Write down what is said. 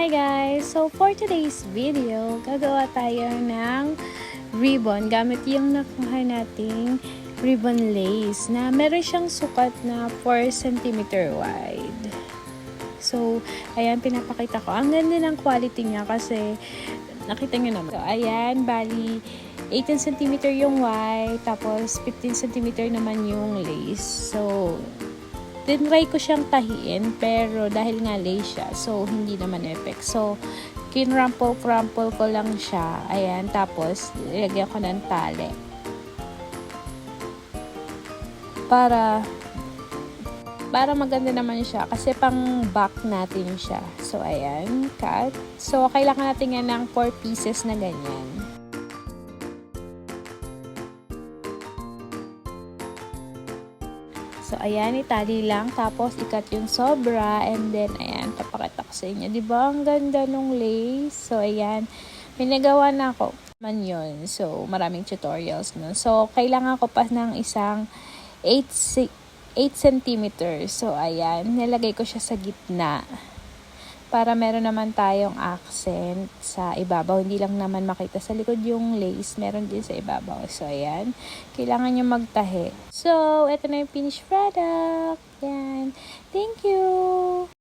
Hi guys! So for today's video, gagawa tayo ng ribbon gamit yung nakuha nating ribbon lace na meron siyang sukat na 4 cm wide. So, ayan, pinapakita ko. Ang ganda ng quality niya kasi nakita nyo naman. So, ayan, bali 18 cm yung wide, tapos 15 cm naman yung lace. So, tinry ko siyang tahiin, pero dahil nga lace siya, so hindi naman effect. So, kinrumple ko lang siya. Ayan, tapos ilagyan ko ng tali. Para maganda naman siya, kasi pang back natin siya. So, ayan, cut. So, kailangan natin yan ng 4 pieces na ganyan. So, ayan, itali lang. Tapos, ikat yung sobra. And then, ayan, papakita ko sa inyo. Diba? Ang ganda nung lace. So, ayan. May nagawa na ako man yun. So, maraming tutorials nun. So, kailangan ko pa ng isang 8 cm. So, ayan. Nilagay ko siya sa gitna. Para meron naman tayong accent sa ibabaw. Hindi lang naman makita sa likod yung lace. Meron din sa ibabaw. So, ayan. Kailangan nyo magtahi. So, ito na yung finished product. Yan. Thank you!